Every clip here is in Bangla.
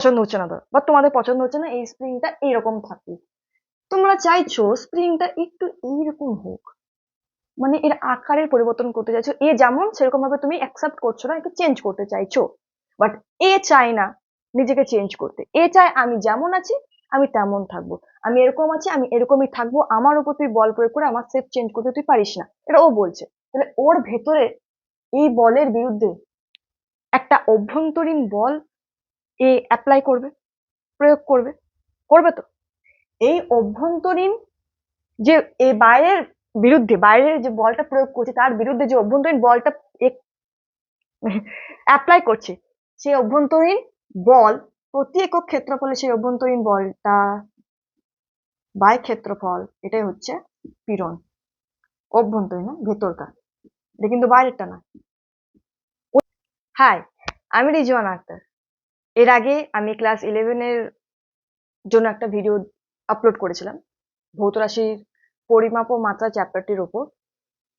পছন্দ হচ্ছে না বা তোমাদের পছন্দ হচ্ছে না এই স্প্রিংটা এইরকম থাকে, তোমরা চাইছো স্প্রিংটা একটু এইরকম হোক, মানে এর আকারের পরিবর্তন করতে চাইছো, এ যেমন সেরকম ভাবে তুমি অ্যাকসেপ্ট করছো না, একে চেঞ্জ করতে চাইছো। বাট এ চায় না নিজেকে চেঞ্জ করতে, এ চায় আমি যেমন আছি আমি তেমন থাকবো, আমি এরকম আছি আমি এরকমই থাকবো, আমার উপর তুই বল প্রয়োগ করে আমার শেপ চেঞ্জ করতে তুই পারিস না, এটা ও বলছে। তাহলে ওর ভেতরে এই বলের বিরুদ্ধে একটা অভ্যন্তরীণ বল এ অ্যাপ্লাই করবে, প্রয়োগ করবে, করবে তো। এই অভ্যন্তরীণ যে এই বাইরের বিরুদ্ধে, বাইরের যে বলটা প্রয়োগ করছে তার বিরুদ্ধে যে অভ্যন্তরীণ বলটা অ্যাপ্লাই করছে, সেই অভ্যন্তরীণ বল প্রতি একক ক্ষেত্রফলে সেই অভ্যন্তরীণ বলটা বাই ক্ষেত্রফল, এটাই হচ্ছে পীড়ন। অভ্যন্তরীণ না, ভেতরকার, এটা কিন্তু বাইরেরটা না। হাই, আমি রিজওয়ান আক্তার। এর আগে আমি ক্লাস 11 এর জন্য একটা ভিডিও আপলোড করেছিলাম ভৌত রাশির পরিমাপ ও মাত্রা চ্যাপ্টারটির উপর।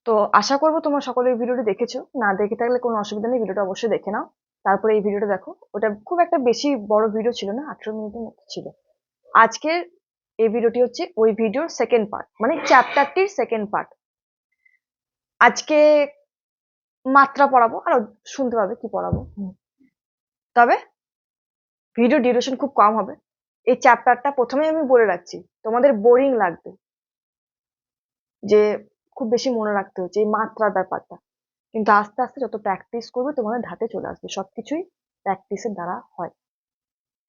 তো আশা করবো তোমরা সকলে এই ভিডিওটি দেখেছো, না দেখে থাকলে কোনো অসুবিধা নেই, ভিডিওটা অবশ্যই দেখে নাও, তারপরে এই ভিডিওটা দেখো। ওটা খুব একটা বেশি বড় ভিডিও ছিল না, 18 মিনিটের মতো ছিল। আজকের এই ভিডিওটি হচ্ছে ওই ভিডিওর সেকেন্ড পার্ট, মানে চ্যাপ্টারটির সেকেন্ড পার্ট। আজকে মাত্রা পড়াবো, আর শুনতে পাবে কি পড়াবো। তবে ভিডিও ডিউরেশন খুব কম হবে। এই চ্যাপ্টারটা প্রথমে আমি বলে রাখছি, তোমাদের বোরিং লাগবে, যে খুব বেশি মনে রাখতে হচ্ছে এই মাত্রার ব্যাপারটা, কিন্তু আস্তে আস্তে যত প্র্যাকটিস করবে তোমাদের ধাতে চলে আসবে, সবকিছুই প্র্যাকটিসের দ্বারা হয়।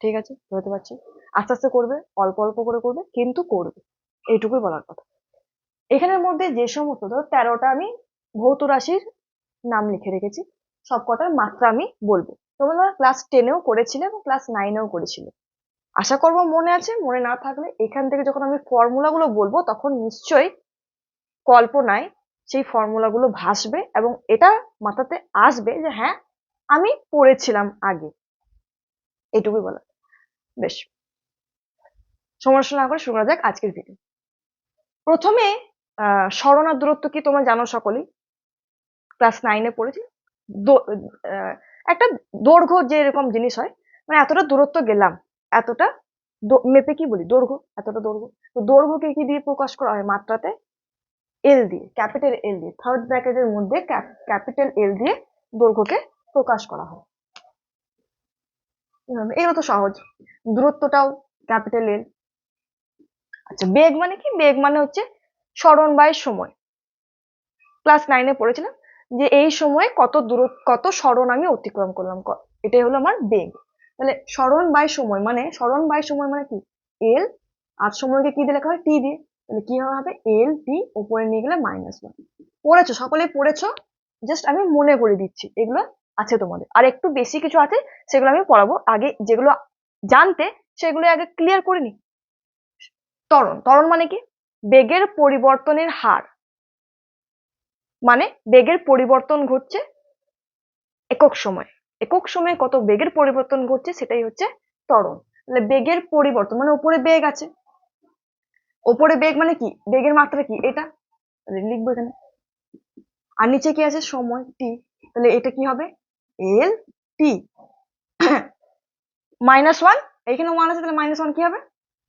ঠিক আছে, বুঝতে পারছি। আস্তে আস্তে করবে, অল্প অল্প করে করবে, কিন্তু করবে, এইটুকুই বলার কথা। এখানের মধ্যে যে সমস্ত, ধরো 13টা আমি ভৌত রাশির নাম লিখে রেখেছি, সব কটার মাত্রা আমি বলবো। তোমরা ক্লাস 10-এও করেছিলে এবং ক্লাস 9-এও করেছিলে, আশা করবো মনে আছে। মনে না থাকলে এখান থেকে যখন আমি ফর্মুলাগুলো বলবো তখন নিশ্চয়ই কল্পনায় সেই ফর্মুলাগুলো ভাসবে এবং এটা মাথাতে আসবে যে হ্যাঁ আমি পড়েছিলাম আগে। এইটুকুই বলা। বেশ, সমস্যা না করে শুরু করা যাক আজকের ভিডিও। প্রথমে সরণ আর দূরত্ব কি তোমরা জানো সকলেই, ক্লাস 9-এ পড়েছি। একটা দৈর্ঘ্য যে এরকম জিনিস হয়, মানে এতটা দূরত্ব গেলাম, এতটা মেপে কি বলি, দৈর্ঘ্য, এতটা দৈর্ঘ্য। তো দৈর্ঘ্যকে কি দিয়ে প্রকাশ করা হয়, মাত্রাতে এল দিয়ে, ক্যাপিটাল এল দিয়ে, থার্ড ব্র্যাকেটের মধ্যে ক্যাপিটাল এল দিয়ে দৈর্ঘ্যকে প্রকাশ করা হয়। এগুলো তো সহজ। দূরত্বটাও ক্যাপিটাল এল। আচ্ছা, বেগ মানে কি? বেগ মানে হচ্ছে সরণ বাই সময়। ক্লাস 9-এ পড়েছিলাম যে এই সময়ে কত দূরত্ব, কত সরণ আমি অতিক্রম করলাম, এটাই হলো আমার বেগ। তাহলে সরণ বাই সময় মানে, সরণ বাই সময় মানে কি, এল, আর সময়কে কি দিয়ে লেখা হয়, টি দিয়ে। তাহলে কি হবে, এল টি, উপরে নিয়ে গেলে -1। পড়েছো, সকলেই পড়েছো, জাস্ট আমি মনে করে দিচ্ছি, এগুলো আছে তোমাদের। আর একটু বেশি কিছু আছে, সেগুলো আমি পড়াবো, আগে যেগুলো জানতে সেগুলো আগে ক্লিয়ার করে নি। ত্বরণ, ত্বরণ মানে কি, বেগের পরিবর্তনের হার, মানে বেগের পরিবর্তন ঘটছে একক সময়, একক সময়ে কত বেগের পরিবর্তন ঘটছে সেটাই হচ্ছে ত্বরণ। তাহলে বেগের পরিবর্তন মানে উপরে বেগ আছে, ওপরে বেগ মানে কি, বেগের মাত্রা কি, এটা লিখবো এখানে, আর নিচে কি আছে, সময় টি। তাহলে এটা কি হবে, এল টি -1, এখানে 1 আছে, তাহলে -1 কি হবে,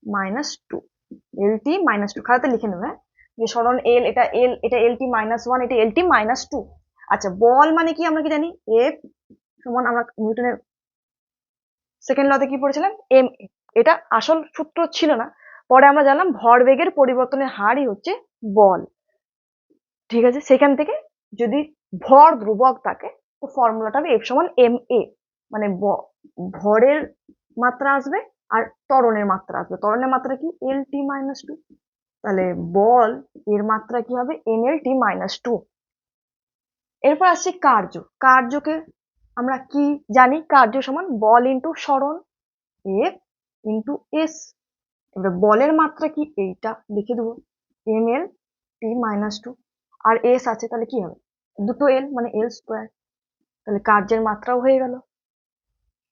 -2, এল টি -2। খাতাতে লিখে নেবে যে সরণ এল, এটা এল, এটা এল টি -1, এটা এল টি -2। আচ্ছা, বল মানে কি আমরা কি জানি, এফ সমান, আমরা নিউটনের সেকেন্ড লতে কি পড়েছিলাম, এম। এটা আসল সূত্র ছিল না, পরে আমরা জানলাম ভরবেগের পরিবর্তনের হারই হচ্ছে বল। ঠিক আছে, সেখান থেকে যদি ভর ধ্রুবক থাকে তো ফর্মুলাটা হবে এফ সমান এম এ, মানে ভরের মাত্রা আসবে আর ত্বরণের মাত্রা আসবে। ত্বরণের মাত্রা কি, এল টি -2। তাহলে বল এর মাত্রা কি হবে, এম এল টি -2। এরপর আসছে কার্য। কার্যকে আমরা কি জানি, কার্য সমান বল ইন্টু সরণ, এফ ইন্টু এস। এবার বলের মাত্রা কি, এইটা লিখে দেবো, এম এল টি -2, আর এস আছে, তাহলে কি হবে, দুটো এল মানে এল স্কোয়ার। তাহলে কার্যের মাত্রাও হয়ে গেল।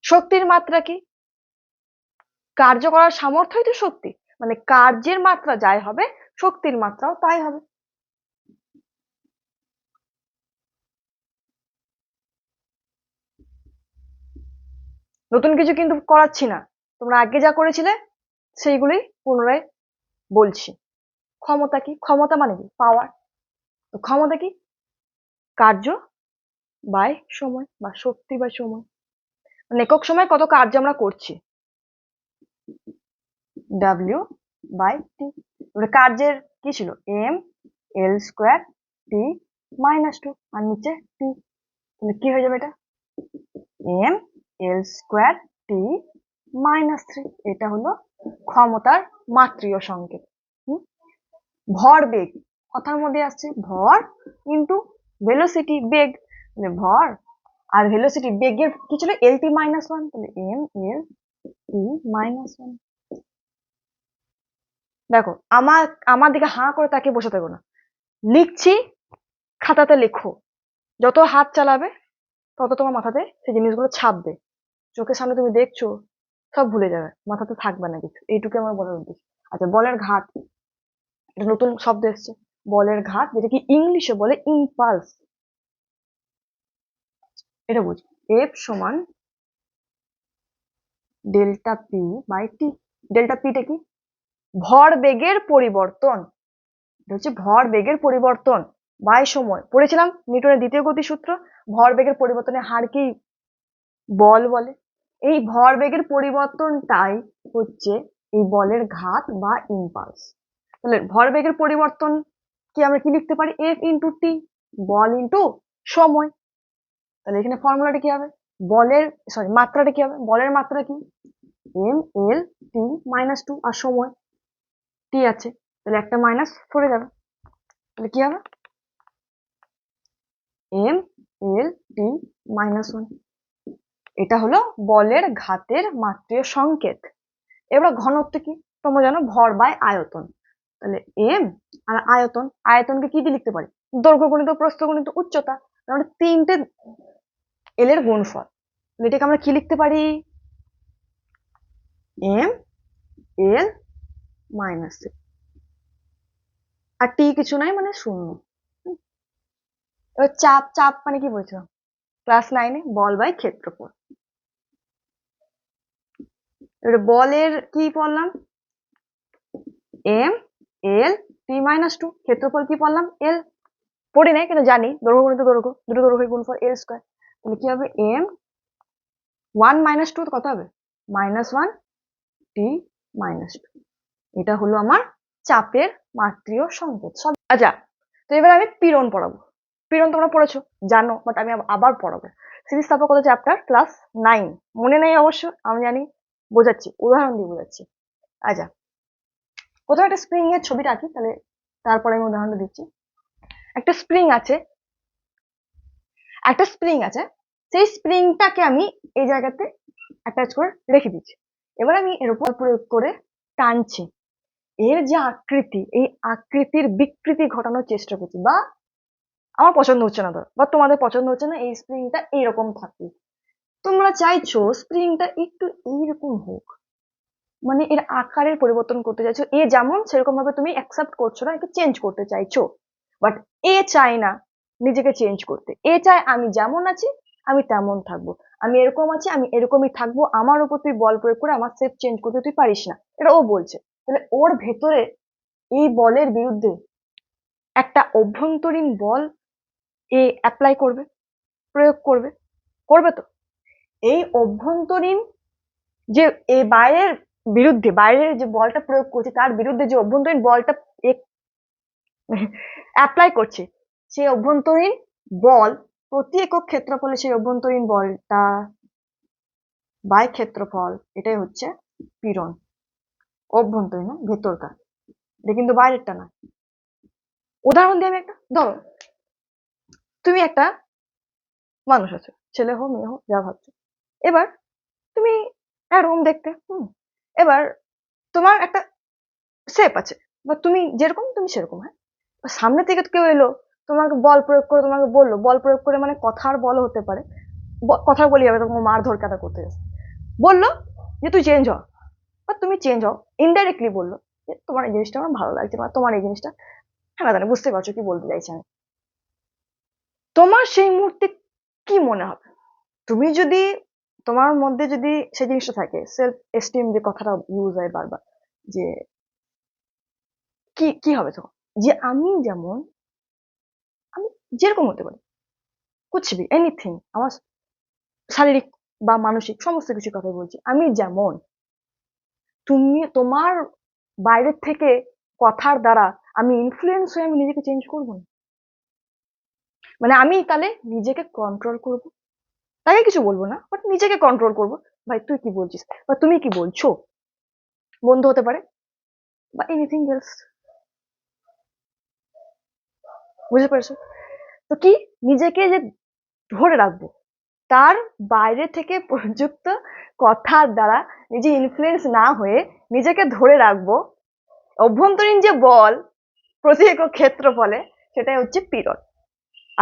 শক্তির মাত্রা কি, কার্য করার সামর্থ্যই তো শক্তি, মানে কার্যের মাত্রা যাই হবে শক্তির মাত্রাও তাই হবে। নতুন কিছু কিন্তু করাচ্ছি না, তোমরা আগে যা করেছিলে সেইগুলি পুনরায় বলছি। ক্ষমতা কি? ক্ষমতা মানে কি? পাওয়ার। তো ক্ষমতা কি? কার্য বাই সময় বা শক্তি বাই সময়, মানে একক সময় কত কার্য আমরা করছি, ডাব্লিউ বাই টি। কার্যের কি ছিল? এম এল স্কোয়ার টি মাইনাস টু, আর নিচে টি, তাহলে কি হয়ে যাবে এটা? এম এল স্কোয়ার টি মাইনাস থ্রি। এটা হলো ক্ষমতার মাত্রীয় সংকেত। ভর বেগ কথার মধ্যে আসছে, ভর ইন্টু ভেলোসিটি, বেগ, ভর আর ভেলোসিটি বেগের কি ছিল? এল টি মাইনাস ওয়ান, তাহলে M L T minus one. দেখো আমার আমার দিকে হাঁ করে তাকিয়ে বসে থাকো না, লিখছি, খাতাতে লেখো। যত হাত চালাবে তত তোমার মাথাতে সেই জিনিসগুলো ছাপবে, চোখের সামনে তুমি দেখছো সব ভুলে যাবে, মাথাতে থাকবে না কিছু। এইটুকু আমার বলার উদ্দেশ্য। আচ্ছা, বলের ঘাত, এটা নতুন শব্দ এসছে, বলের ঘাত, যেটা কি ইংলিশে বলে ইম্পালস। এটা বুঝি, এফ সমান delta P by T. Delta পিটা কি? ভর বেগের পরিবর্তন। এটা হচ্ছে ভর বেগের পরিবর্তন বাই সময়। পড়েছিলাম নিউটনের দ্বিতীয় গতি সূত্র, ভর বেগের পরিবর্তনের হারকেই বল বলে। এই ভর বেগের পরিবর্তনটাই হচ্ছে এই বলের ঘাত বা ইম্পালস। তাহলে ভর বেগের পরিবর্তন কি আমরা কি লিখতে পারি? এফ ইন্টু টি, বল ইন্টু সময়। তাহলে এখানে ফর্মুলাটা কি হবে? বলের মাত্রাটা কি হবে? বলের মাত্রা কি? M L T minus two, আর সময় টি আছে, তাহলে একটা মাইনাস সরে যাবে, তাহলে কি হবে? M L T minus one. এটা হলো বলের ঘাতের মাত্রীয় সংকেত। এবার ঘনত্ব কি? তোমরা জানো ভর বাই আয়তন। তাহলে এম আর আয়তন, আয়তনকে কি দিয়ে লিখতে পারি? দৈর্ঘ্য গুণিত প্রস্থ গুণিত উচ্চতা, তাহলে তিনটে এল এর গুণফল। এটাকে আমরা কি লিখতে পারি? এম এল মাইনাস, আর টি কিছু নাই, মানে শূন্য। এবার চাপ, চাপ মানে কি বলছিলাম ক্লাস 9-এ? বল বাই ক্ষেত্রফল। এবার বলের কি পড়লাম? M L T minus two. ক্ষেত্রফল কি পড়লাম? এল। পড়ি নাই কিন্তু জানি, দৈর্ঘ্য গুণিত দৈর্ঘ্য, দুটো দৈর্ঘ্যের গুণফল এল স্কোয়ার। তাহলে কি হবে? এম ওয়ান মাইনাস টু কত হবে? Minus one T minus two. এটা হলো আমার চাপের মাত্রীয় সংকেত সব। আচ্ছা, তো এবার আমি পীড়ন পড়াবো। পীড়ন তোমরা পড়েছো, জানো, বাট আমি আবার পড়াবো। স্থিতিস্থাপকতা চ্যাপ্টার ক্লাস 9, মনে নেই অবশ্য, আমি জানি, বোঝাচ্ছি, উদাহরণ দিয়ে বোঝাচ্ছি। আচ্ছা, প্রথমে একটা স্প্রিং এর ছবিটা আঁকি, তাহলে তারপরে আমি উদাহরণটা দিচ্ছি। একটা স্প্রিং আছে, একটা স্প্রিং আছে, সেই স্প্রিংটাকে আমি এই জায়গাতে অ্যাটাচ করে রেখে দিচ্ছি। এবার আমি এর উপর প্রয়োগ করে টানছি, এর যে আকৃতি, এই আকৃতির বিকৃতি ঘটানোর চেষ্টা করছি, বা আমার পছন্দ হচ্ছে না, ধর, বা তোমাদের পছন্দ হচ্ছে না এই স্প্রিংটা এইরকম থাকবে, তোমরা চাইছো স্প্রিংটা একটু এইরকম হোক, মানে এর আকারের পরিবর্তন করতে চাইছো, এ যেমন সেরকম ভাবে তুমি অ্যাকসেপ্ট করছো না, একে চেঞ্জ করতে চাইছো। বাট এ চায় না নিজেকে চেঞ্জ করতে, এ চায় আমি যেমন আছি আমি তেমন থাকবো, আমি এরকম আছি আমি এরকমই থাকবো, আমার উপর তুই বল প্রয়োগ করে আমার শেপ চেঞ্জ করতে তুই পারিস না, এটা ও বলছে। তাহলে ওর ভেতরে এই বলের বিরুদ্ধে একটা অভ্যন্তরীণ বল এ অ্যাপ্লাই করবে, প্রয়োগ করবে, করবে তো। এই অভ্যন্তরীণ যে এই বাইরের বিরুদ্ধে, বাইরের যে বলটা প্রয়োগ করছে তার বিরুদ্ধে যে অভ্যন্তরীণ বলটা অ্যাপ্লাই করছে, সেই অভ্যন্তরীণ বল প্রতি একক ক্ষেত্রফলে সেই অভ্যন্তরীণ বলটা বাই ক্ষেত্রফল, এটাই হচ্ছে পীড়ন। অভ্যন্তরীণ না, ভেতরকার, এটা কিন্তু বাইরেরটা না। উদাহরণ দিয়ে আমি একটা, ধরো তুমি একটা মানুষ আছো, ছেলে হোক মেয়ে হোক যা ভাবছো, এবার তুমি এরকম দেখতে, এবার তোমার একটা শেপ আছে, বা তুমি যেরকম তুমি সেরকম, হ্যাঁ, সামনে থেকে কেউ এলো, তোমাকে বল প্রয়োগ করে তোমাকে বললো, বল প্রয়োগ করে মানে কথার বল হতে পারে, কথা বলি যাবে, তোমাকে মারধর কাটা করতে যাচ্ছে, বললো যে তুই চেঞ্জ হ, বা তুমি চেঞ্জ হও, ইনডাইরেক্টলি বললো যে তোমার এই জিনিসটা আমার ভালো লাগছে, বা তোমার এই জিনিসটা, হ্যাঁ জানি, বুঝতে পারছো কি বলতে চাইছি আমি। তোমার সেই মুহূর্তে কি মনে হবে? তুমি যদি তোমার মধ্যে যদি সেই জিনিসটা থাকে, সেলফ এস্টিম যে কথাটা ইউজ হয় বারবার, যে কি কি হবে তখন, যে আমি যেমন, আমি যেরকম হতে পারি, কুছ ভি এনিথিং, আমার শারীরিক বা মানসিক সমস্ত কিছু কথা বলছি, আমি যেমন, তুমি তোমার বাইরের থেকে কথার দ্বারা আমি ইনফ্লুয়েন্স হয়ে আমি নিজেকে চেঞ্জ করবো না। মানে আমি তাহলে নিজেকে কন্ট্রোল করব, তাকে কিছু বলবো না, বাট নিজেকে কন্ট্রোল করব। ভাই তুই কি বলছিস বা তুমি কি বলছো, বন্ধু হতে পারে বা এনিথিং এলস, বুঝতে পেরেছো? তো কি, নিজেকে যে ধরে রাখবো, তার বাইরে থেকে প্রযুক্ত কথার দ্বারা নিজে ইনফ্লুয়েন্স না হয়ে নিজেকে ধরে রাখবো, অভ্যন্তরীণ যে বল প্রতি একক ক্ষেত্রফলে, সেটাই হচ্ছে পীড়ন।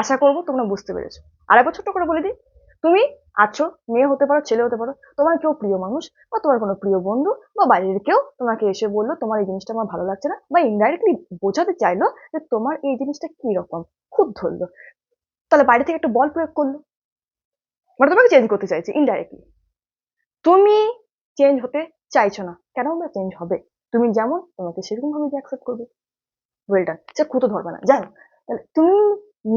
আশা করবো তোমরা বুঝতে পেরেছো। আর একবার ছোট্ট করে বলে দিই, তুমি আছো, মেয়ে হতে পারো, ছেলে হতে পারো, তোমার কেউ প্রিয় মানুষ বা তোমার কোনো প্রিয় বন্ধু বা বাইরের কেউ তোমাকে এসে বললো তোমার এই জিনিসটা আমার ভালো লাগছে না, বা ইনডাইরেক্টলি বোঝাতে চাইলো যে তোমার এই জিনিসটা কি রকম, খুব ধরলো, তাহলে বাইরে থেকে একটা বল প্রয়োগ করলো, মানে তোমাকে চেঞ্জ করতে চাইছে ইনডাইরেক্টলি। তুমি চেঞ্জ হতে চাইছো না, কেন আমরা চেঞ্জ হবে? তুমি যেমন তোমাকে সেরকম ভাবে অ্যাকসেপ্ট করবে, ওয়েল ডান, সে খুঁতো ধরবে না, যাই হোক। তাহলে তুমি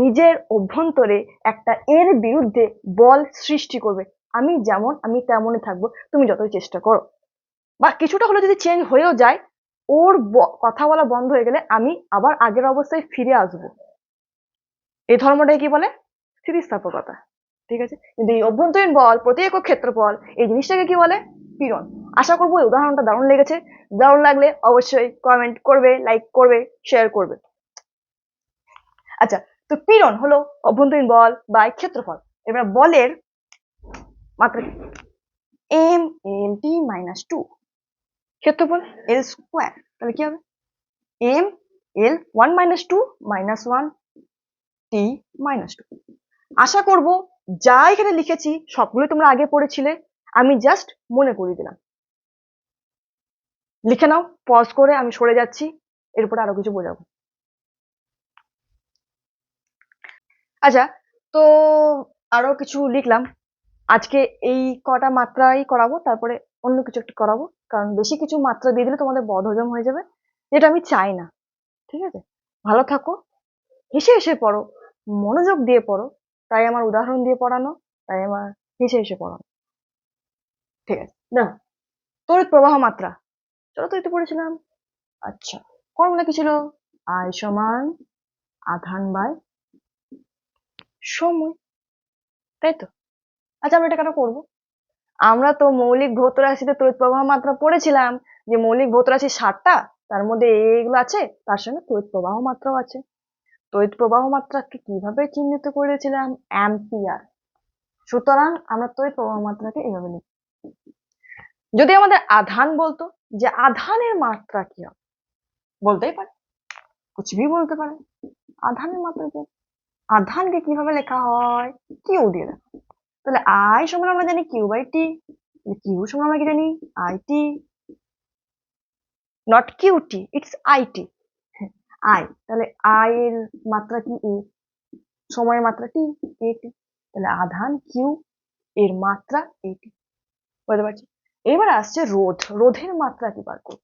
নিজের অভ্যন্তরে একটা এর বিরুদ্ধে বল সৃষ্টি করবে, আমি যেমন আমি তেমনই থাকবো, তুমি যতই চেষ্টা করো, বা কিছুটা হলে যদি চেঞ্জ হয়েও যায়, ওর কথা বলা বন্ধ হয়ে গেলে আমি আবার আগের অবস্থায় ফিরে আসবো। এই ধর্মটাই কি বলে? স্থিতিস্থাপকতা। ঠিক আছে, কিন্তু এই অভ্যন্তরীণ বল প্রতি একক ক্ষেত্রফল, এই জিনিসটাকে কি বলে? পীড়ন। আশা করবো এই উদাহরণটা দারুণ লেগেছে। দারুণ লাগলে অবশ্যই কমেন্ট করবে, লাইক করবে, শেয়ার করবে। আচ্ছা, তো পীড়ন হলো অভ্যন্তরীণ বল বা ক্ষেত্রফল। এবার বলের মাত্রা কি? M L T minus two, ক্ষেত্রফল এল স্কোয়ার, তাহলে কি হবে? M L one minus two minus one T minus two. আশা করব যা এখানে লিখেছি সবগুলো তোমরা আগে পড়েছিলে, আমি জাস্ট মনে করিয়ে দিলাম। লিখে নাও, পজ করে আমি সরে যাচ্ছি, এরপরে আরো কিছু বোঝাবো। আচ্ছা, তো আরো কিছু লিখলাম। আজকে এই কটা মাত্রাই করাবো, তারপরে অন্য কিছু একটু করাবো, কারণ বেশি কিছু মাত্রা দিয়ে দিলে তোমাদের বদহজম হয়ে যাবে, যেটা আমি চাই না। ঠিক আছে, ভালো থাকো, হেসে হেসে পড়ো, মনোযোগ দিয়ে পড়ো, তাই আমার উদাহরণ দিয়ে পড়ানো, তাই আমার হেসে হেসে পড়ানো। ঠিক আছে, দেখো, তড়িৎ প্রবাহ মাত্রা, চলো তো একটু পড়েছিলাম। আচ্ছা, ফর্মুলা কি ছিল? আই সমান আধান বাই সময়, তাই তো? আচ্ছা, আমরা এটা কেন করবো? আমরা তো মৌলিক ভৌত রাশিতে তড়িৎ প্রবাহ মাত্রা পড়েছিলাম, যে মৌলিক ভৌত রাশি 7টা, তার মধ্যে এইগুলো আছে, তার সঙ্গে তড়িৎ প্রবাহ মাত্রাও আছে। তড়িৎ প্রবাহ মাত্রাকে কিভাবে চিহ্নিত করেছিলাম? অ্যাম্পিয়ার। সুতরাং আমরা তড়িৎ প্রবাহ মাত্রাকে এইভাবে লিখি। যদি আমাদের আধান বলতো, যে আধানের মাত্রা কি হবে, বলতেই পারে, কুছ ভি বলতে পারে, আধানের মাত্রা কি? আধানকে কিভাবে লেখা হয়? কিউ দিয়ে লেখা। তাহলে আই সমান আমরা জানি কিউ বাই টি, কিউ সমান আমরা কি জানি? I T, not Q T, it's I T, I. তাহলে আই এর মাত্রা কি? এ। সময়ের মাত্রা টি, এ টি। তাহলে আধান কিউ, এর মাত্রা এটি। বুঝতে পারছি? এবার আসছে রোধ। রোধের মাত্রা কি বার করব?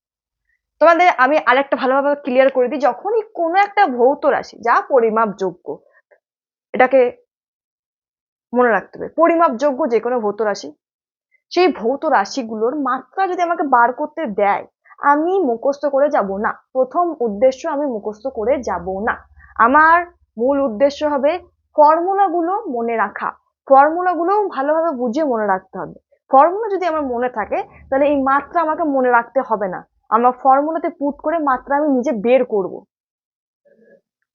তোমাদের আমি আরেকটা ভালোভাবে ক্লিয়ার করে দিই, যখনই কোনো একটা ভৌত রাশি যা পরিমাপযোগ্য, এটাকে মনে রাখতে হবে, পরিমাপযোগ্য যে কোনো ভৌত রাশি, সেই ভৌত রাশিগুলোর মাত্রা যদি আমাকে বার করতে দেয়, আমি মুখস্থ করে যাব না। প্রথম উদ্দেশ্য, আমি মুখস্থ করে যাব না। আমার মূল উদ্দেশ্য হবে ফর্মুলাগুলো মনে রাখা। ফর্মুলাগুলো ভালোভাবে বুঝে মনে রাখতে হবে। ফর্মুলা যদি আমার মনে থাকে, তাহলে এই মাত্রা আমাকে মনে রাখতে হবে না। আমার ফর্মুলাতে পুট করে মাত্রা আমি নিজে বের করব।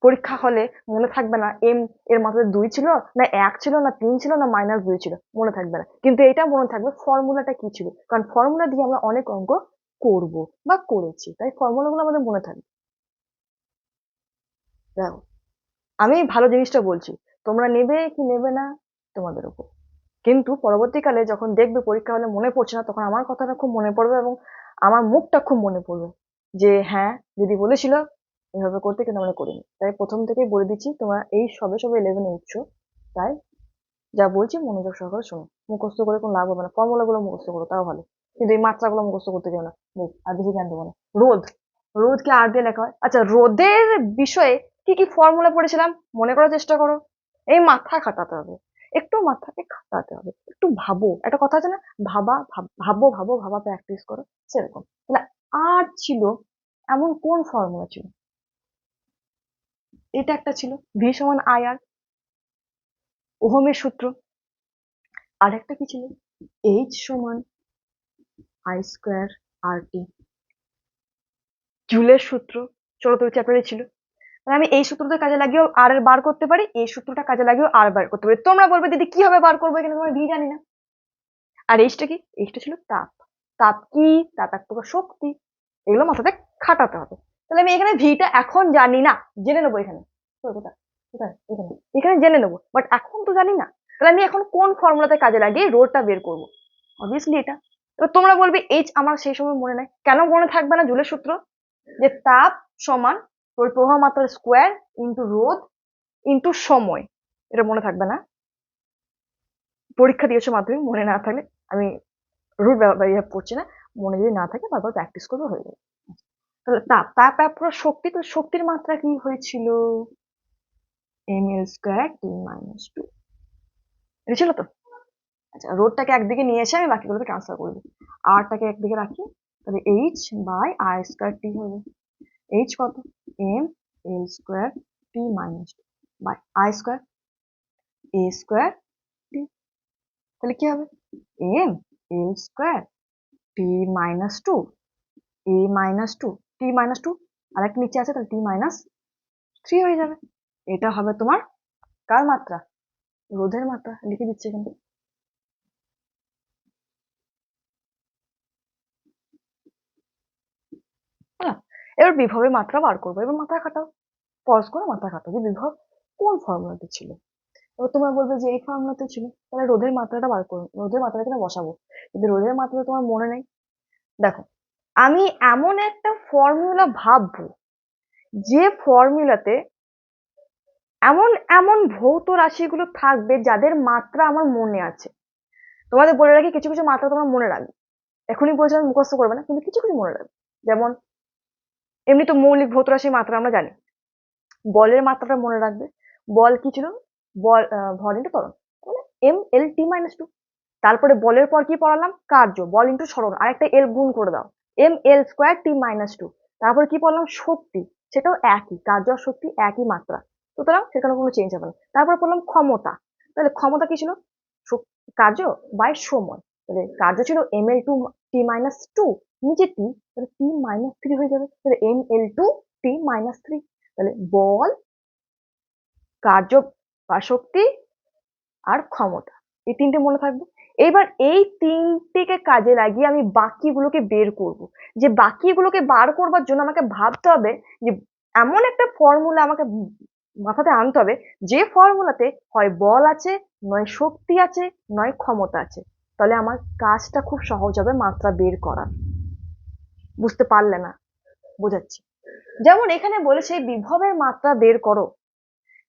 পরীক্ষা হলে মনে থাকবে না এম এর মাত্রা 2 ছিল না 1 ছিল না 3 ছিল না -2 ছিল, মনে থাকবে না। কিন্তু এটা মনে থাকবে ফর্মুলাটা কি ছিল, কারণ ফর্মুলা দিয়ে আমরা অনেক অঙ্ক করব বা করেছি, তাই ফর্মুলাগুলো আমাদের মনে থাকবে। দেখো, আমি ভালো জিনিসটা বলছি, তোমরা নেবে কি নেবে না তোমাদের উপর, কিন্তু পরবর্তীকালে যখন দেখবে পরীক্ষা হলে মনে পড়ছে না, তখন আমার কথাটা খুব মনে পড়বে এবং আমার মুখটা খুব মনে পড়বে, যে হ্যাঁ দিদি বলেছিল এভাবে করতে, কিন্তু আমরা করিনি। তাই প্রথম থেকেই বলে দিচ্ছি, তোমরা এই সবে সবে 11-এ উঠছো, তাই যা বলছি মনোযোগ সহকারে শোনো। মুখস্থ করে কোনো লাভ হবে না, ফর্মুলাগুলো মুখস্থ করো তাও ভালো, কিন্তু এই মাত্রাগুলো মুখস্থ করতে যেও না, আর বেশি জ্ঞান দেবো না। রোদ, রোদকে আর দিয়ে লেখা হয়। আচ্ছা, রোদের বিষয়ে কি কি ফর্মুলা পড়েছিলাম মনে করার চেষ্টা করো। এই মাথা খাটাতে হবে, একটু মাথাকে খাটাতে হবে, একটু ভাবো, একটা কথা আছে না, ভাবো ভাবো ভাবা প্র্যাকটিস করো, সেরকম। তাহলে আর ছিল এমন কোন ফর্মুলা ছিল, এটা একটা ছিল ভি সমান আই আর, ওহমের সূত্র। আর একটা কি ছিল, এইচ সমান আই স্কোয়ার আর টি, জুলের সূত্র, 14তম চ্যাপ্টারে ছিল। তাহলে আমি এই সূত্রটা কাজে লাগিয়েও আর এর বার করতে পারি, এই সূত্রটা কাজে লাগিয়েও আর বার করতে পারি। তোমরা বলবে দিদি কিভাবে বার করবো, এখানে তোমার ভি জানি না। আর এইচটা কি, এইচটা ছিল তাপ। তাপ কি, তাপ এক প্রকার শক্তি, এগুলো মাথাতে খাটাতে হবে। তাহলে আমি এখানে ভিটা এখন জানি না, জেনে নেবো এখানে, কোথায় কোথায়, এখানে এখানে জেনে নেবো, বাট এখন তো জানি না। তাহলে আমি এখন কোন ফর্মুলাতে কাজে লাগিয়ে রোডটা বের করবো, অবভিয়াসলি এটা। এবার তোমরা বলবে এইচ আমার সেই সময় মনে নাই, কেন মনে থাকবে না, জুলের সূত্র, যে তাপ সমান প্রবাহ মাত্রার স্কোয়ার ইন্টু রোদ ইন্টু সময়, এটা মনে থাকবে না। পরীক্ষা দিয়েছো মাধ্যমিক, মনে না থাকলে আমি রুল ব্যবহার করছি না, মনে যদি না থাকে বারবার প্র্যাকটিস করবে, হয়ে যাবে। তাহলে তাপ, তাপ এক প্রকার শক্তি, তো শক্তির মাত্রা কি হয়েছিল, ml square T minus two, এটা ছিল তো। আচ্ছা, রোডটাকে একদিকে নিয়ে এসে আমি বাকিগুলোকে ট্রান্সফার করবো, আরটাকে একদিকে রাখি, তাহলে H by R square T হবে। এইচ কত, M L square T minus two by I square A square T. তাহলে কি হবে, M L square T minus two A minus two T minus two, আর একটা নিচে আছে, তাহলে টি মাইনাস থ্রি হয়ে যাবে। এটা হবে তোমার কার মাত্রা, রোধের মাত্রা, লিখে দিচ্ছি এখানে। হ্যাঁ, এবার বিভবের মাত্রা বার করবো, এবার মাথা খাটাও, পজ করে মাথা খাটাও যে বিভব কোন ফর্মুলাতে ছিল। এবার তোমরা বলবে যে এই ফর্মুলাতে ছিল, তাহলে রোধের মাত্রাটা বার করো, রোধের মাত্রাটা এখানে বসাবো, কিন্তু রোধের মাত্রাটা তোমার মনে নেই। দেখো, আমি এমন একটা ফর্মুলা ভাববো যে ফর্মুলাতে এমন এমন ভৌত রাশিগুলো থাকবে যাদের মাত্রা আমার মনে আছে। তোমাদের বলে রাখি, কিছু কিছু মাত্রা তোমার মনে রাখবে, এখনই বলছিলাম মুখস্থ করবে না, কিন্তু কিছু কিছু মনে রাখবে। যেমন এমনি তো মৌলিক ভৌত রাশির মাত্রা আমরা জানি, বলের মাত্রাটা মনে রাখবে, বল কি ছিল, বল ভর ইন্টু ত্বরণ, মানে M L T minus two. তারপরে বলের পর কি পড়ালাম, কার্য, বল ইন্টু সরণ, আরেকটা এল গুণ করে দাও, এম এল স্কোয়ার টি মাইনাস টু। তারপরে কি পড়লাম, শক্তি, সেটাও একই, কার্য আর শক্তি একই মাত্রা, সুতরাং সেখানে কোনো চেঞ্জ হবে না। তারপর পড়লাম ক্ষমতা, তাহলে ক্ষমতা কি ছিল, কার্য বাই সময়, তাহলে কার্য ছিল M L two T minus two, নিচে টি, তাহলে টি মাইনাস থ্রি হয়ে যাবে, তাহলে M L two T minus three. তাহলে বল, কার্য বা শক্তি আর ক্ষমতা, এই তিনটে মনে থাকবে। এবার এই তিনটেকে কাজে লাগিয়ে আমি বাকিগুলোকে বের করব, যে বাকিগুলোকে বার করবার জন্য আমাকে ভাবতে হবে যে এমন একটা ফর্মুলা আমাকে মাথাতে আনতে হবে যে ফর্মুলাতে হয় বল আছে, নয় শক্তি আছে, নয় ক্ষমতা আছে। তাহলে আমার কাজটা খুব সহজ হবে মাত্রা বের করা। বুঝতে পারলে না, বোঝাচ্ছি। যেমন এখানে বলেছে বিভবের মাত্রা বের করো,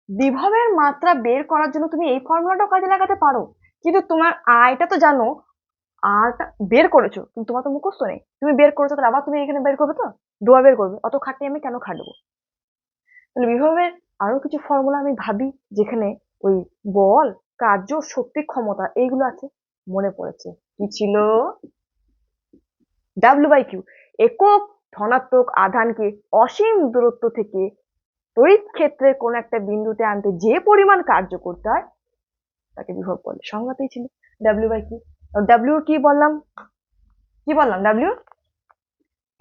বিভবের মাত্রা বের করার জন্য তুমি এই ফর্মুলাটাও কাজে লাগাতে পারো, কিন্তু তোমার আয়টা তো জানো, আরটা বের করেছো কিন্তু তোমার তো মুখস্থ নেই, তুমি বের করেছো, তাহলে আবার তুমি এখানে বের করবে, তো দোয়া বের করবে, অত খাটনি আমি কেন খাটবো। তাহলে বিভবের আরো কিছু ফর্মুলা আমি ভাবি যেখানে ওই বল, কার্য, শক্তি, ক্ষমতা এইগুলো আছে, মনে পড়েছে কি ছিল, ডাব্লিউ বাই কিউ, একক ধনাত্মক আধানকে অসীম দূরত্ব থেকে তড়িৎ ক্ষেত্রের কোন একটা বিন্দুতে আনতে যে পরিমাণ কার্য করতে হয় তাকে বিভব বলে, সংজ্ঞাতেই ছিল ডাব্লিউ বাই কিউ। ডাব্লিউ কি বললাম, কি বললাম, ডাব্লিউ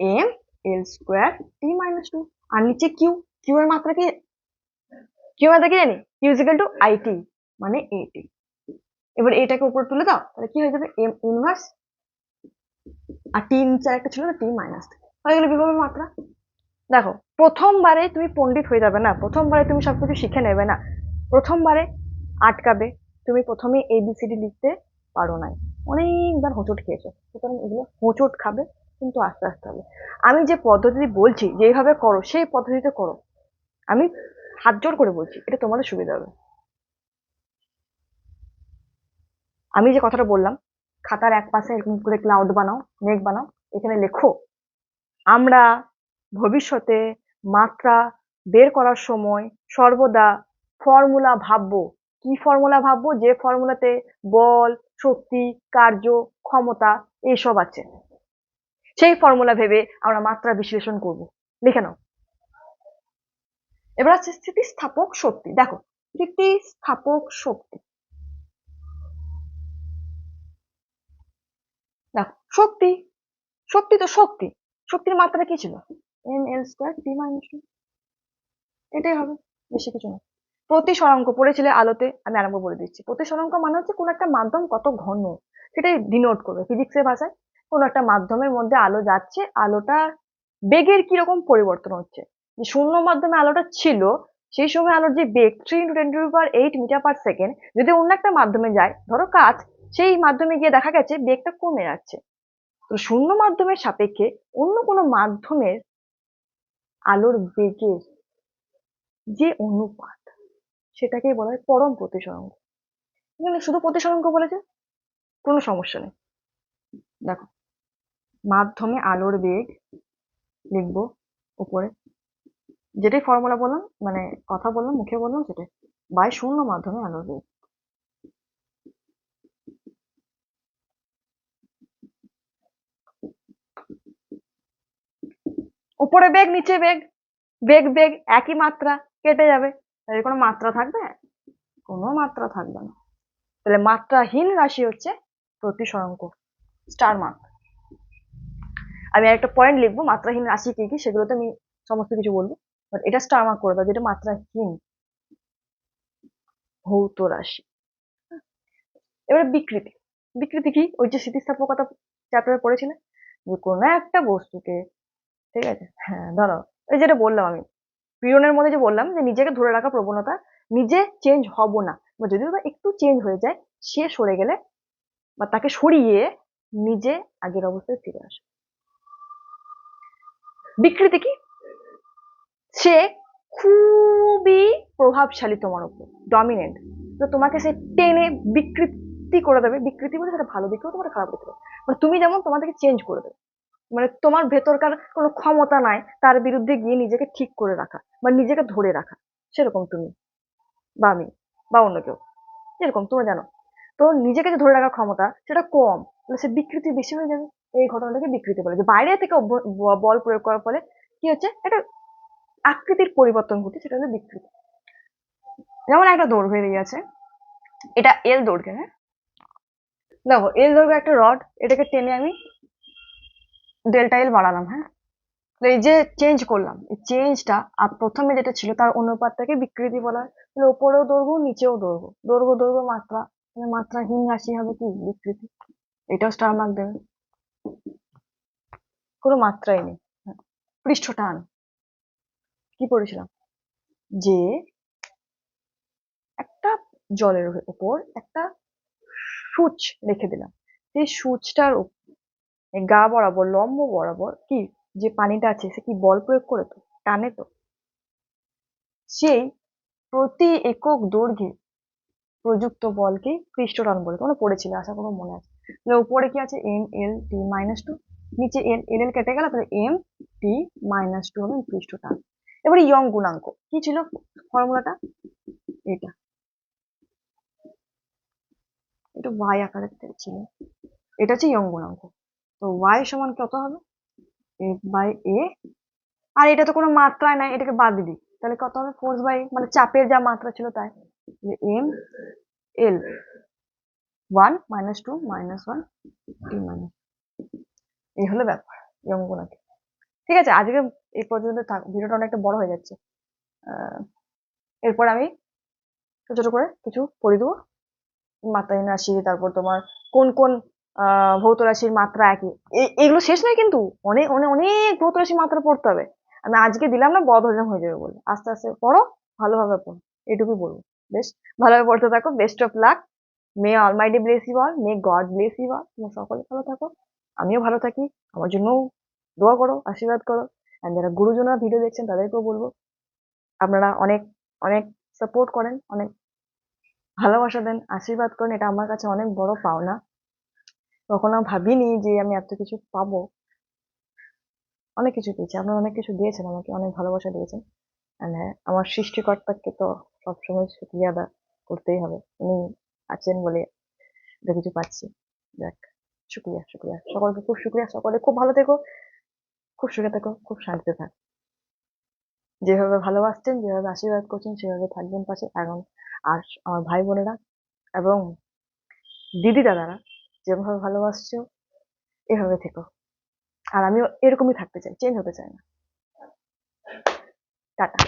এম এল স্কোয়ার টি মাইনাস টু, আর নিচে কিউ, কিউ এর মাত্রা কি, কিউ মাত্রা কি জানি, কিউ ইজিক্যাল টু আইটি মানে এটি। এবার এটাকে উপরে তুলে দাও, তাহলে কি হয়ে যাবে, এম ইনভার্স, আর টি নিচে একটা ছিল না, টি মাইনাস, হয়ে গেল বিভবের মাত্রা। দেখো, প্রথমবারে তুমি পণ্ডিত হয়ে যাবে না, প্রথমবারে তুমি সবকিছু শিখে নেবে না, প্রথমবারে আটকাবে, তুমি প্রথমে এবিসিডি লিখতে পারো নাই, অনেকবার হোঁচট খেয়েছো, সুতরাং এগুলো হোঁচট খাবে, কিন্তু আস্তে আস্তে হবে। আমি যে পদ্ধতি বলছি যেভাবে করো সেই পদ্ধতিতে করো, আমি হাত জোর করে বলছি, এটা তোমাদের সুবিধা হবে। আমি যে কথাটা বললাম, খাতার এক পাশে এরকম করে ক্লাউড বানাও, মেঘ বানাও, এখানে লেখো আমরা ভবিষ্যতে মাত্রা বের করার সময় সর্বদা ফর্মুলা ভাববো। কি ফর্মুলা ভাববো? যে ফর্মুলাতে বল, শক্তি, কার্য, ক্ষমতা এইসব আছে। সেই ফর্মুলা ভেবে আমরা মাত্রা বিশ্লেষণ করব। লিখে নাও। এবার আছে স্থিতিস্থাপক শক্তি। দেখো, স্থিতিস্থাপক শক্তি, দেখো শক্তি, শক্তি তো শক্তি, শক্তির মাত্রা কি ছিল? mL²T-2, এটাই হবে, বেশি কিছু না। প্রতিসরাঙ্ক পড়েছিলে আলোতে, আমি আরম্ভ করে দিচ্ছি। প্রতিসরাঙ্ক মানে হচ্ছে কোন একটা মাধ্যম কত ঘন, সেটাই ডিনোট করবে ফিজিক্সের ভাষায়। কোন একটা মাধ্যমের মধ্যে আলো যাচ্ছে, আলোটা বেগের কিরকম পরিবর্তন হচ্ছে। যে শূন্য মাধ্যমে আলোটা ছিল, সেই সময় আলোর যে বেগ 3 × 10⁸ মিটার/সেকেন্ড, যদি অন্য একটা মাধ্যমে যায়, ধরো কাঁচ, সেই মাধ্যমে গিয়ে দেখা গেছে বেগটা কমে যাচ্ছে। তো শূন্য মাধ্যমের সাপেক্ষে অন্য কোনো মাধ্যমের আলোর বেগের যে অনুপাত, সেটাকেই বলা হয় পরম প্রতিসরাঙ্ক। এখানে শুধু প্রতিসরাঙ্ক বলেছে, কোনো সমস্যা নেই। দেখো, মাধ্যমে আলোর বেগ লিখবো উপরে, যেটাই ফর্মুলা বললাম, মানে কথা বললাম, মুখে বললাম, সেটাই বাই শূন্য মাধ্যমে আলোর বেগ। উপরে বেগ, নিচে বেগ, বেগ বেগ একই মাত্রা, কেটে যাবে। তাহলে কোনো মাত্রা থাকবে? কোনো মাত্রা থাকবে না। তাহলে মাত্রাহীন রাশি হচ্ছে প্রতিসরাঙ্ক, স্টার মার্ক। আমি একটা পয়েন্ট লিখবো, মাত্রাহীন রাশি কি কি, সেগুলোতে আমি সমস্ত কিছু বলবো, বাট এটা স্টার মার্ক করে দাও, যেটা মাত্রাহীন ভৌত রাশি। এবারে বিকৃতি, বিকৃতি কি? ওই যে স্থিতিস্থাপকতা চ্যাপ্টারে পড়েছিলে, যে কোনো একটা বস্তুকে, ঠিক আছে, হ্যাঁ ধরো এই যেটা বললাম আমি পিরনের মধ্যে, যে বললাম যে নিজেকে ধরে রাখা প্রবণতা, নিজে চেঞ্জ হব না, বা যদি একটু চেঞ্জ হয়ে যায়, সে সরে গেলে বা তাকে সরিয়ে নিজে আগের অবস্থায় ফিরে আসে। বিকৃতি কি? সে খুবই প্রভাবশালী তোমার উপর, ডমিনেন্ট, তো তোমাকে সে টেনে বিকৃতি করে দেবে। বিকৃতি বলে সেটা ভালো দিকেও তোমার, খারাপ দিকেও, মানে তুমি যেমন তোমাদেরকে চেঞ্জ করে দেবে, মানে তোমার ভেতরকার কোনো ক্ষমতা নাই তার বিরুদ্ধে গিয়ে নিজেকে ঠিক করে রাখা বা নিজেকে ধরে রাখা, সেরকম তুমি বা আমি বা অন্য কেউ, যেরকম তোমরা জানো, তো নিজেকে যে ধরে রাখার ক্ষমতা সেটা কম, তাহলে সে বিকৃতি বেশি হয়ে যাবে। এই ঘটনাটাকে বিকৃতি বলে, যে বাইরে থেকে বল প্রয়োগ করার ফলে কি হচ্ছে, একটা আকৃতির পরিবর্তন ঘটে, সেটা হচ্ছে বিকৃতি। যেমন একটা দৈর্ঘ্য এরিয়া আছে, এটা এল দৈর্ঘ্য, হ্যাঁ দেখো এল দৈর্ঘ্য একটা রড, এটাকে টেনে আমি ডেল্টা এল বাড়ালাম, হ্যাঁ, তো এই যে চেঞ্জ করলাম, এই চেঞ্জটা প্রথমে যেটা ছিল তার অনুপাতটাকে বিকৃতি বলা হয়। তাহলে উপরেও দৈর্ঘ্য, নিচেও দৈর্ঘ্য, দৈর্ঘ্য দৈর্ঘ্য মাত্রা, মানে মাত্রাহীন রাশি হবে কি? বিকৃতি। এটাও স্টার মার্ক দেবে, কোনো মাত্রাই নেই। পৃষ্ঠ টান, কি পড়েছিলাম, যে একটা জলের উপর একটা সূচ রেখে দিলাম, সেই সূচটার গা বরাবর, লম্ব বরাবর কি যে পানিটা আছে, সে কি বল প্রয়োগ করে? তো টানে তো, সেই প্রতি একক দৈর্ঘ্যে প্রযুক্ত বলকে পৃষ্ঠটান বলে, তোমরা পড়েছিলে আশা করো মনে আছে। তাহলে উপরে কি আছে? mL/T-2, নিচে এল কেটে গেল, তাহলে m/T-2 হবে পৃষ্ঠটান। এবারে ইয়ং গুণাঙ্ক কি ছিল ফর্মুলাটা? এটা এটা y আকারে ছিল, এটা হচ্ছে ইয়ং গুণাঙ্ক। তো y সমান কত হবে? F/a, আর এটা তো কোনো মাত্রায় নাই, এটাকে বাদ দিই, তাহলে কত হবে? ফোর্স/a, মানে চাপের যা মাত্রা ছিল তাই। mL 1 - 2 - 1 T-, এই হলো ব্যাপার ইয়ং গুণাঙ্ক। ঠিক আছে, আজকে এই পর্যন্ত থাক, ভিডিওটা অনেকটা বড় হয়ে যাচ্ছে। এরপর আমি ছোট ছোট করে কিছু পড়ে দেবো, মাত্রাহীন রাশি, তারপর তোমার কোন কোন ভৌত রাশির মাত্রা একই, এগুলো শেষ নয় কিন্তু, অনেক অনেক অনেক ভৌত রাশির মাত্রা পড়তে হবে। আমি আজকে দিলাম না, বদহজম হয়ে যাবে বলে, আস্তে আস্তে পড়ো, ভালোভাবে পড়ো, এটুকুই বলবো। বেশ ভালোভাবে পড়তে থাকো, best of luck, may almighty bless you all, may God bless you all, তোমরা সকলে ভালো থাকো, আমিও ভালো থাকি, আমার জন্য দোয়া করো, আশীর্বাদ করো। আর যারা গুরুজনরা ভিডিও দেখছেন তাদেরকেও বলবো, আপনারা অনেক অনেক সাপোর্ট করেন, অনেক ভালোবাসা দেন, আশীর্বাদ করেন, এটা আমার কাছে অনেক বড় পাওনা। কখনো ভাবিনি যে আমি এত কিছু পাবো। অনেক কিছু পেয়েছি, আপনারা অনেক কিছু দিয়েছেন আমাকে, অনেক ভালোবাসা দিয়েছেন। মানে আমার সৃষ্টিকর্তাকে তো সবসময় শুকরিয়া আদা করতেই হবে। উনি আছেন বলে এত কিছু পাচ্ছি। যাক, শুক্রিয়া শুক্রিয়া, সকলকে খুব শুক্রিয়া। সকলে খুব ভালো থেকো, খুব সুখে থেকো, খুব শান্তিতে থাক। যেভাবে ভালোবাসছেন, যেভাবে আশীর্বাদ করছেন, সেভাবে থাকবেন পাশে। এখন আর আমার ভাই বোনেরা এবং দিদি দাদারা যেভাবে ভালোবাসছো, এভাবে থেকো। আর আমিও এরকমই থাকতে চাই, চেঞ্জ হতে চাই না। টাটা।